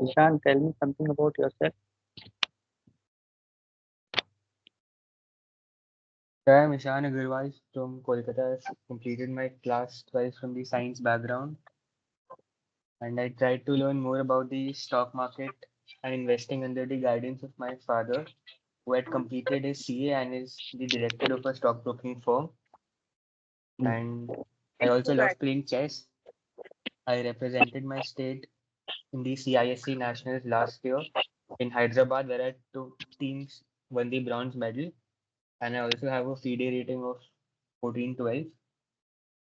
Ishan, tell me something about yourself. I am Ishan Agarwal from Kolkata. I've completed my class 12 from the science background, and I tried to learn more about the stock market and investing under the guidance of my father, who had completed his CA and is the director of a stockbroking firm. Hmm. And I also love playing chess. I represented my state in the CISC Nationals last year in Hyderabad, where I two teams won the bronze medal. And I also have a FIDE rating of 1412.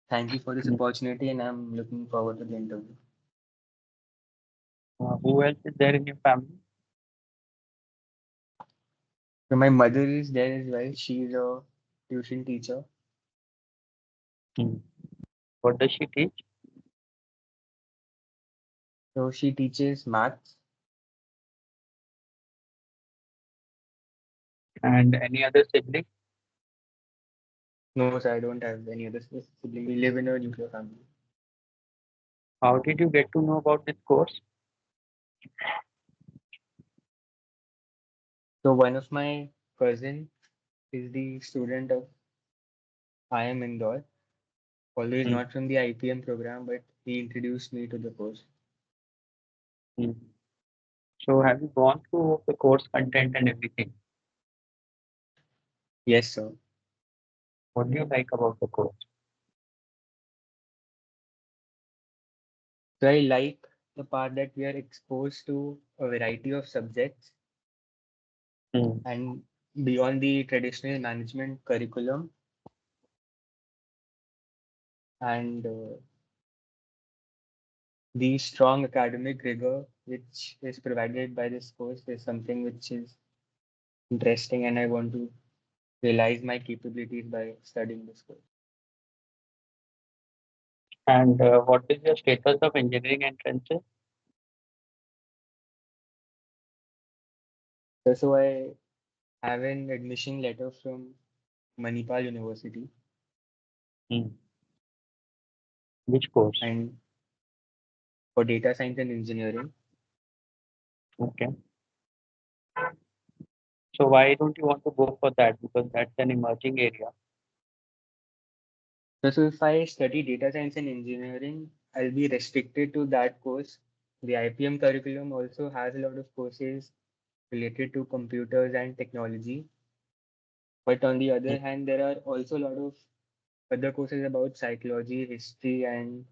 Thank you for this Hmm. opportunity, and I'm looking forward to the interview. Who else is there in your family? So my mother is there as well. She's a tuition teacher. Hmm. What does she teach? So she teaches maths. And any other sibling? No, sir, I don't have any other sibling. We live in a nuclear family. How did you get to know about this course? So one of my cousin is the student of IM Indore, although he's Hmm. not from the IPM program, but he introduced me to the course. Hmm. So have you gone through the course content and everything? Yes, sir. What do you like about the course? So I like the part that we are exposed to a variety of subjects Hmm. and beyond the traditional management curriculum and the strong academic rigor which is provided by this course is something which is interesting, and I want to realize my capabilities by studying this course. And what is your status of engineering entrances? So I have an admission letter from Manipal University, Hmm. Which course? and for data science and engineering. Okay. So why don't you want to go for that? Because that's an emerging area. So if I study data science and engineering, I'll be restricted to that course. The IPM curriculum also has a lot of courses related to computers and technology. But on the Hmm. other hand, there are also a lot of other courses about psychology, history, and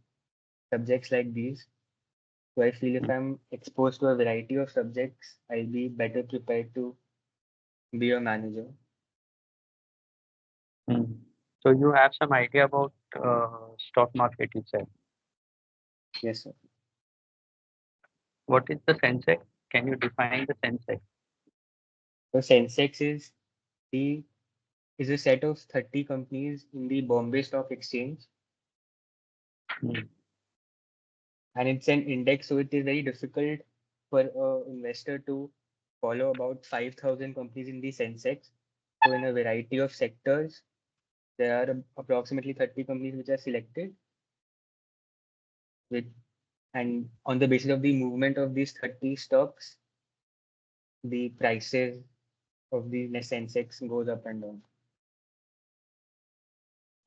subjects like these. So I feel if I'm exposed to a variety of subjects, I'll be better prepared to be a manager. Hmm. So you have some idea about stock market, you said. Yes, sir. What is the Sensex? Can you define the Sensex? So Sensex the is a set of 30 companies in the Bombay Stock Exchange, Hmm. and it's an index, so it is very difficult for an investor to follow about 5,000 companies in the Sensex. So in a variety of sectors, there are approximately 30 companies which are selected with, and on the basis of the movement of these 30 stocks, the prices of the Sensex goes up and down.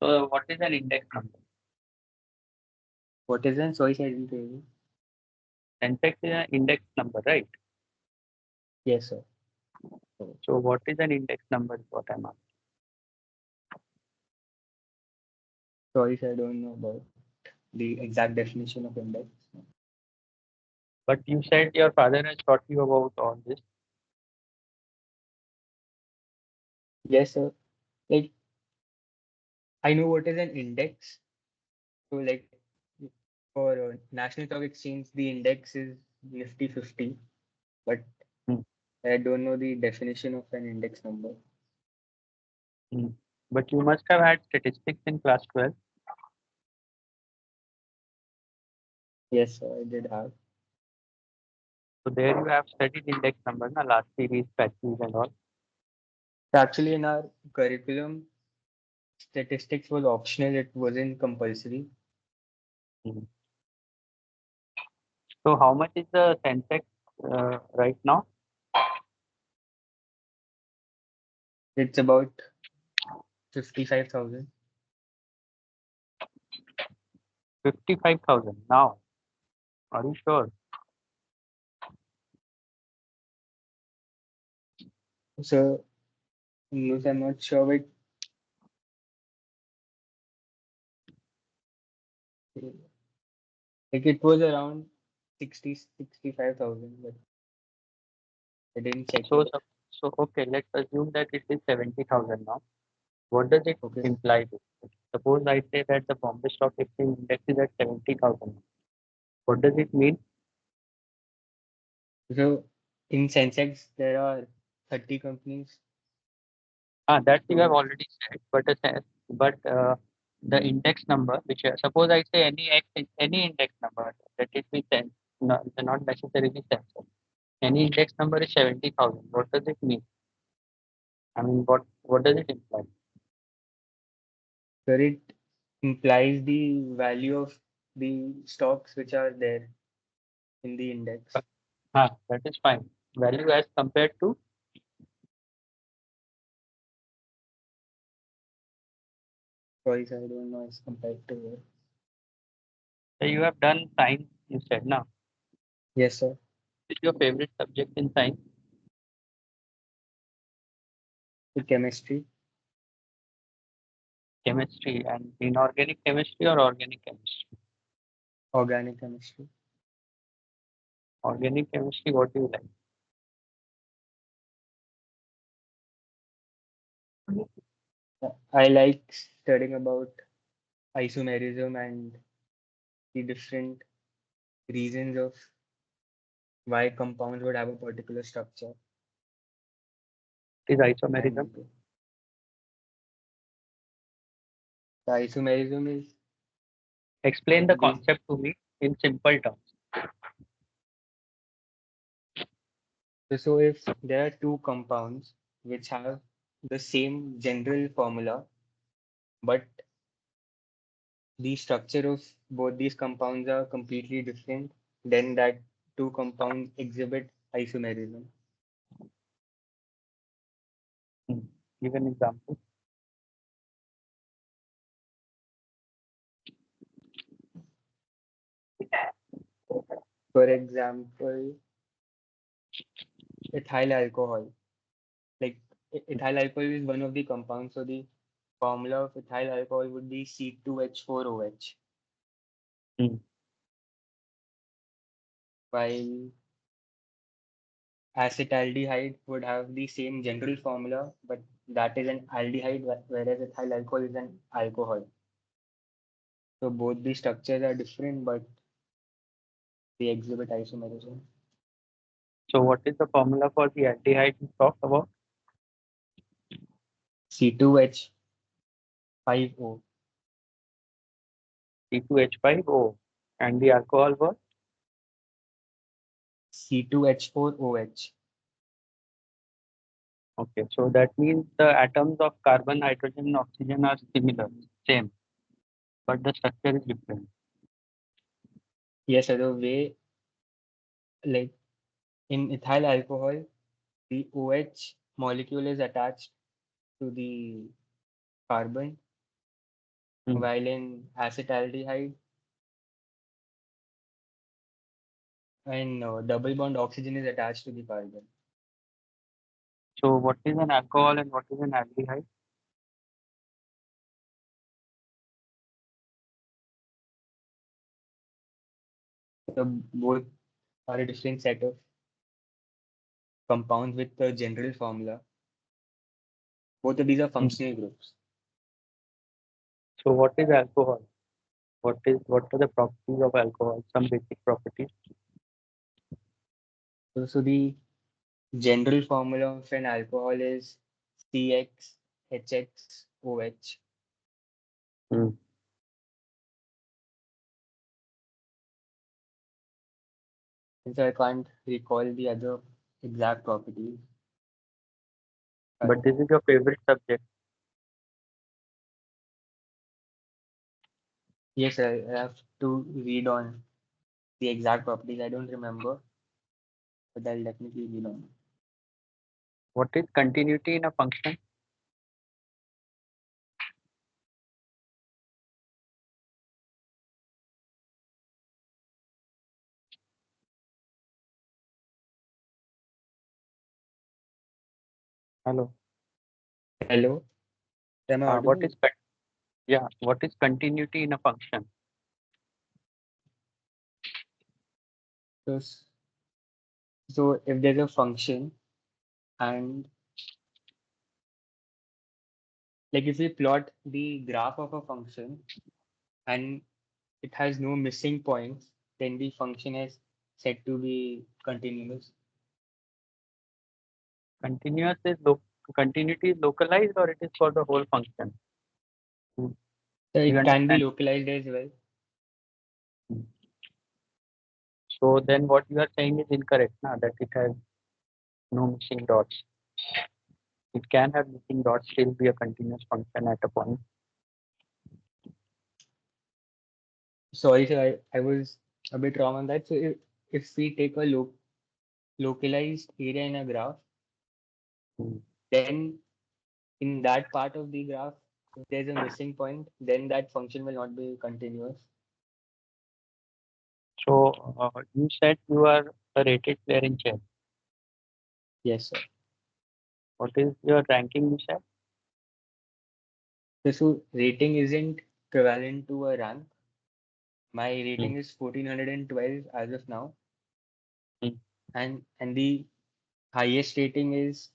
So what is an index number? What is that? Sorry, sir, I didn't hear you. Sensex is an index number, right? Yes, sir. So, So what is an index number is what I'm asking. sorry, sir, I don't know about the exact definition of index. But you said your father has taught you about all this. Yes, sir. Like, I know what is an index. So, like, for National Stock Exchange, the index is Nifty 50, but Hmm. I don't know the definition of an index number. Hmm. But you must have had statistics in class 12. Yes, sir, I did have. So there you have studied index number, na, last series, patches and all. Actually, in our curriculum, statistics was optional, it wasn't compulsory. Hmm. So how much is the Sensex? right now? It's about 55,000. 55,000 now. Are you sure? So, yes, I'm not sure, but like it was around 65,000, but I didn't check So, it. so, so okay, let's assume that it is 70,000 now. What does it Okay. imply? Suppose I say that the Bombay Stock Exchange index is at 70,000. What does it mean? So in Sensex, there are 30 companies. Ah, that you have So, already said, but the index number, which suppose I say any index number, that it be 10, not necessarily 10. Any index number is 70,000. What does it mean? I mean, what does it imply? where it implies the value of the stocks which are there in the index. That is fine. Value as compared to, Sorry, sir, I don't know as compared to what. you have done science, you said now. Yes, sir. Which is your favorite subject in science? The chemistry, Chemistry, and inorganic chemistry or organic chemistry? organic chemistry. Organic chemistry, what do you like? I like studying about isomerism and the different reasons of why compounds would have a particular structure. Is isomerism? And the isomerism is Explain the the concept to me in simple terms. so if there are two compounds which have the same general formula, but the structure of both these compounds are completely different, then that two compounds exhibit isomerism. Hmm. Give an example. For example, ethyl alcohol. Like ethyl alcohol is one of the compounds, so the formula of ethyl alcohol would be C2H4OH, Hmm. while acetaldehyde would have the same general formula, but that is an aldehyde, whereas ethyl alcohol is an alcohol. So both the structures are different, but they exhibit isomerism. So what is the formula for the aldehyde you talked about? C2H5O, C2H5O. And the alcohol was? C2H4OH. Okay. So that means the atoms of carbon, hydrogen, and oxygen are similar, same, but the structure is different. Yes, so the way, like in ethyl alcohol, the OH molecule is attached to the carbon, Hmm. while in acetaldehyde and double bond oxygen is attached to the carbon. So what is an alcohol and what is an aldehyde? So both are a different set of compounds with the general formula. Both of these are Hmm. functional groups. So what is alcohol? What are the properties of alcohol? Some basic properties. So the general formula of an alcohol is CXHXOH. Hmm. And so I can't recall the other exact properties But this currently. is your favorite subject. Yes, I have to read on the exact properties. I don't remember. but I'll definitely be long. What is continuity in a function? Hello. Hello, am I What audible? is yeah? What is continuity in a function? So, so if there's a function and like if we plot the graph of a function and it has no missing points, then the function is said to be continuous. Continuous is continuity is localized or it is for the whole function? Hmm. So Do you it can be understand? localized as well. Hmm. So then what you are saying is incorrect, na, that it has no missing dots. It can have missing dots, still be a continuous function at a point. Sorry, sir, I was a bit wrong on that. So if we take a localized area in a graph, Hmm. then in that part of the graph, if there's a missing point, then that function will not be continuous. So you said you are a rated player in chess. Yes, sir. What is your ranking, you said? So rating isn't equivalent to a rank. My Hmm. rating is 1412 as of now, Hmm. and the highest rating is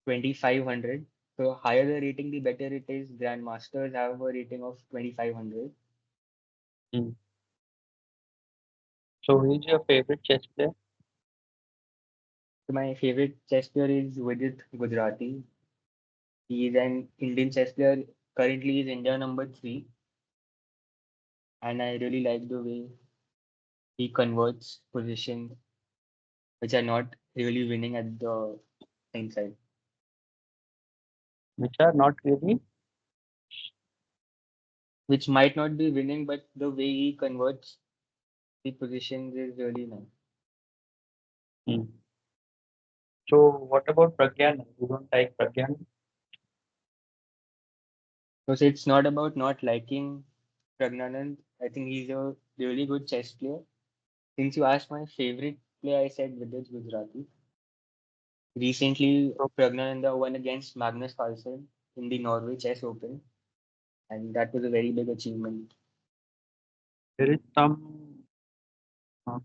2500. So higher the rating, the better it is. Grandmasters have a rating of 2500. Hmm. So who is your favorite chess player? So my favorite chess player is Vidit Gujarati. He is an Indian chess player. Currently, is India number three, and I really like the way he converts positions which are not really winning at the same side. Which are not really. Which might not be winning, but the way he converts the positions is really nice. Hmm. So what about Pragyan? You don't like Pragyan? Because it's not about not liking Pragnanand. I think he's a really good chess player. Since you asked my favorite player, I said Vidit Gujarati. Recently, So Pragnananda won against Magnus Carlsen in the Norway Chess Open, and that was a very big achievement. there is some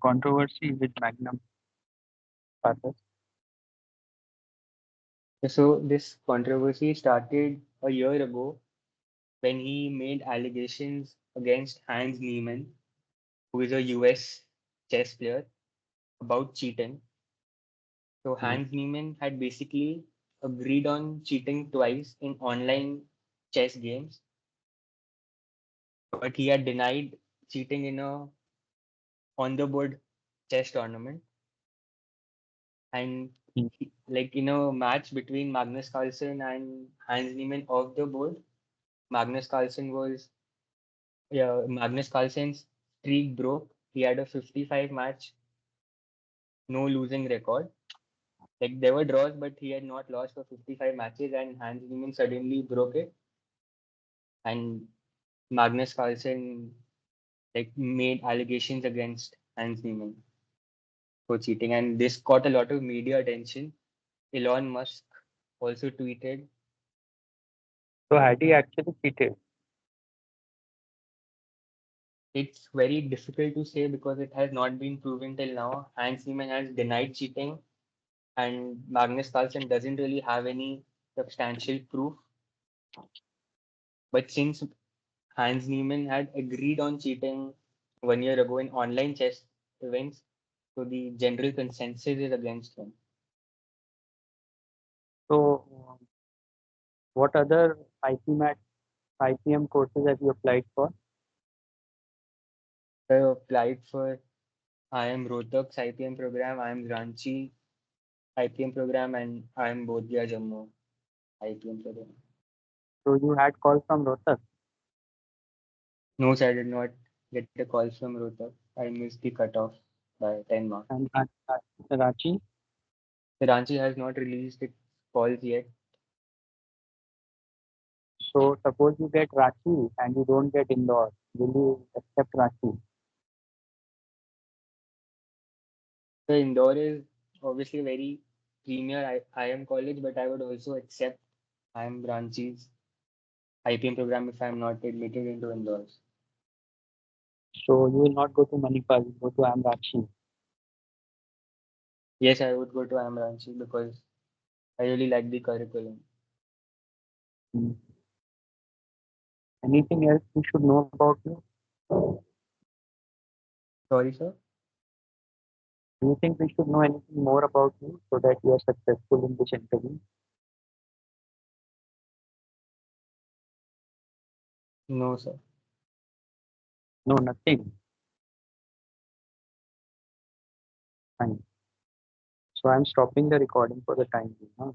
controversy with Magnum Carlsen. So this controversy started a year ago when he made allegations against Hans Niemann, who is a US chess player, about cheating. So Hmm. Hans Niemann had basically agreed on cheating twice in online chess games, but he had denied cheating in a on the board chess tournament. And Hmm. like in a match between Magnus Carlsen and Hans Niemann off the board, Magnus Carlsen was yeah, Magnus Carlsen's streak broke. He had a 55 match, no losing record. Like there were draws, but he had not lost for 55 matches, and Hans Niemann suddenly broke it. And Magnus Carlsen like made allegations against Hans Niemann for cheating, and this got a lot of media attention. Elon Musk also tweeted. So had he actually cheated? It's very difficult to say because it has not been proven till now. Hans Niemann has denied cheating, and Magnus Carlsen doesn't really have any substantial proof. But since Hans Niemann had agreed on cheating 1 year ago in online chess events, so the general consensus is against him. So what other ipmat IPM courses have you applied for? I applied for IIM Rohtak's IPM program, IIM Ranchi IPM program, and IIM Bodhgaya Jammu IPM program. So you had calls from Rohtak. No, sir, I did not get a call from Rohtak. I missed the cutoff. by 10 marks. And Ranchi. Ranchi has not released its polls yet. So suppose you get Ranchi and you don't get Indore, will you accept Ranchi? So Indore is obviously a very premier IM college, but I would also accept IM Ranchi's IPM program if I am not admitted into Indore's. So you will not go to Manipal, you go to Ranchi. Yes, I would go to IM Ranchi because I really like the curriculum. Hmm. Anything else we should know about you? Sorry, sir? Do you think we should know anything more about you so that you are successful in this interview? No, sir. No, nothing. Fine. So I'm stopping the recording for the time being. Huh?